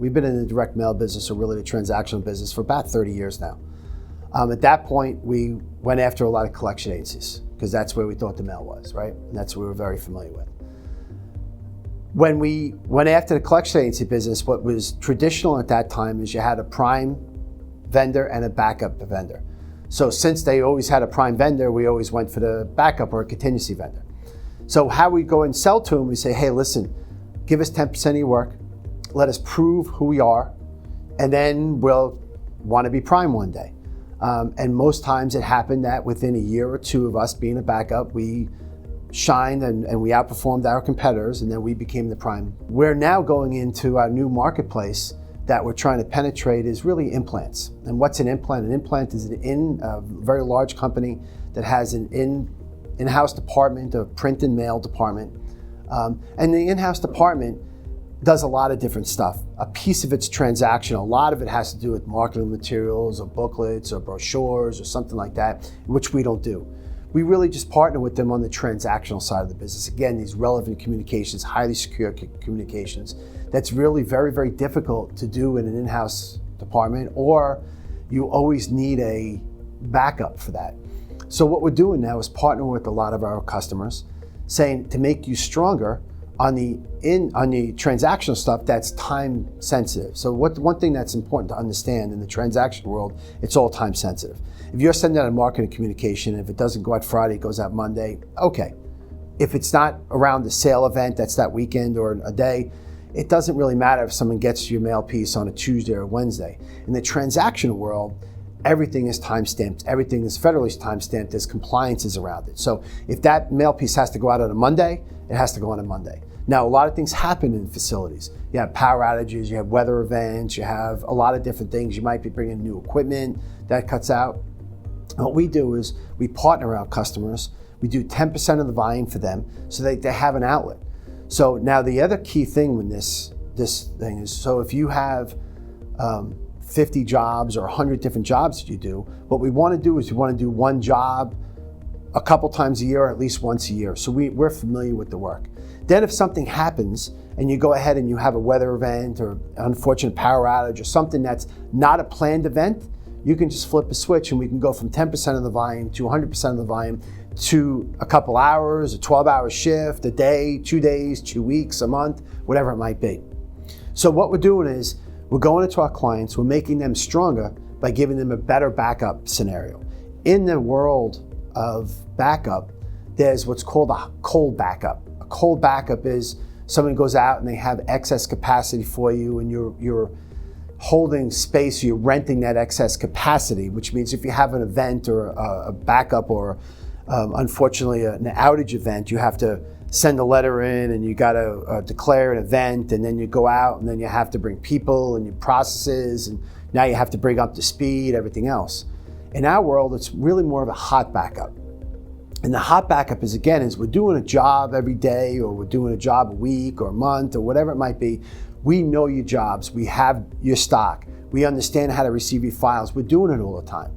We've been in the direct mail business, or really the transactional business, for about 30 years now. At that point, we went after a lot of collection agencies because that's where we thought the mail was, right? And that's what we were very familiar with. When we went after the collection agency business, what was traditional at that time is you had a prime vendor and a backup vendor. So since they always had a prime vendor, we always went for the backup or a contingency vendor. So how we go and sell to them, we say, hey, listen, give us 10% of your work, let us prove who we are, and then we'll want to be prime one day. And most times it happened that within a year or two of us being a backup, we shined and we outperformed our competitors, and then we became the prime. We're now going into our new marketplace that we're trying to penetrate is really implants. And what's an implant? An implant is a very large company that has an in-house department, a print and mail department. And the in-house department does a lot of different stuff. A piece of it's transactional. A lot of it has to do with marketing materials or booklets or brochures or something like that, which we don't do. We really just partner with them on the transactional side of the business. Again, these relevant communications, highly secure communications. That's really very, very difficult to do in an in-house department, or you always need a backup for that. So what we're doing now is partnering with a lot of our customers, saying to make you stronger on the transactional stuff that's time sensitive. So one thing that's important to understand in the transaction world, it's all time sensitive. If you're sending out a marketing communication, if it doesn't go out Friday, it goes out Monday, okay. If it's not around the sale event, that's that weekend or a day, it doesn't really matter if someone gets your mail piece on a Tuesday or Wednesday. In the transactional world, everything is time-stamped. Everything is federally time-stamped. There's compliances around it. So if that mail piece has to go out on a Monday, it has to go on a Monday. Now, a lot of things happen in facilities. You have power outages, you have weather events, you have a lot of different things. You might be bringing new equipment that cuts out. What we do is we partner our customers. We do 10% of the volume for them so that they have an outlet. So now the other key thing with this thing is, so if you have 50 jobs or 100 different jobs that you do, what we want to do is we want to do one job a couple times a year, or at least once a year. So we're familiar with the work. Then if something happens and you go ahead and you have a weather event or unfortunate power outage or something that's not a planned event, you can just flip a switch and we can go from 10% of the volume to 100% of the volume to a couple hours, a 12-hour shift, a day, 2 days, 2 weeks, a month, whatever it might be. So what we're doing is we're going into our clients, we're making them stronger by giving them a better backup scenario. In the world of backup, there's what's called a cold backup. A cold backup is someone goes out and they have excess capacity for you, and you're holding space, you're renting that excess capacity, which means if you have an event or a backup or unfortunately an outage event, you have to send a letter in and you got to declare an event, and then you go out and then you have to bring people and your processes, and now you have to bring up to speed everything else. In our world, it's really more of a hot backup. And the hot backup is, again, is we're doing a job every day, or we're doing a job a week or a month or whatever it might be. We know your jobs, we have your stock, we understand how to receive your files, we're doing it all the time.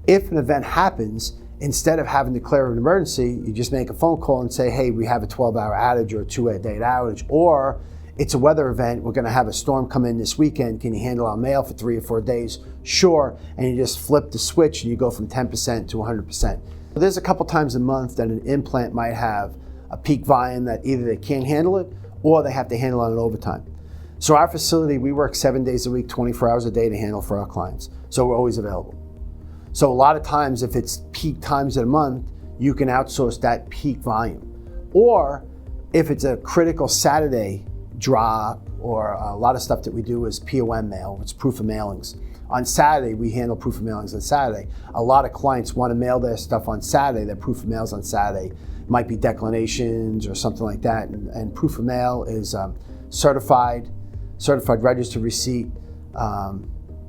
If an event happens, instead of having to declare an emergency, you just make a phone call and say, hey, we have a 12-hour outage or a 2-day outage, or it's a weather event, we're gonna have a storm come in this weekend, can you handle our mail for 3 or 4 days? Sure, and you just flip the switch and you go from 10% to 100%. There's a couple times a month that an implant might have a peak volume that either they can't handle it or they have to handle it on overtime. So our facility, we work 7 days a week, 24 hours a day to handle for our clients. So we're always available. So a lot of times, if it's peak times in a month, you can outsource that peak volume. Or if it's a critical Saturday drop, or a lot of stuff that we do is POM mail, it's proof of mailings. On Saturday, we handle proof of mailings on Saturday. A lot of clients want to mail their stuff on Saturday, their proof of mails on Saturday. It might be declinations or something like that. And proof of mail is certified registered receipt,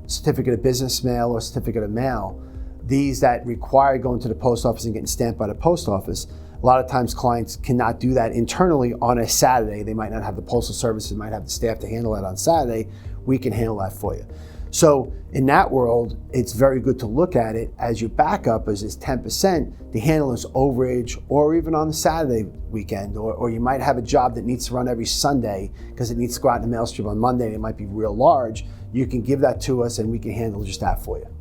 certificate of business mail, or certificate of mail. These that require going to the post office and getting stamped by the post office. A lot of times clients cannot do that internally on a Saturday. They might not have the postal service, they might have the staff to handle that on Saturday. We can handle that for you. So in that world, it's very good to look at it as your backup as is 10% to handle this overage, or even on the Saturday weekend, or you might have a job that needs to run every Sunday because it needs to go out in the mail stream on Monday and it might be real large. You can give that to us and we can handle just that for you.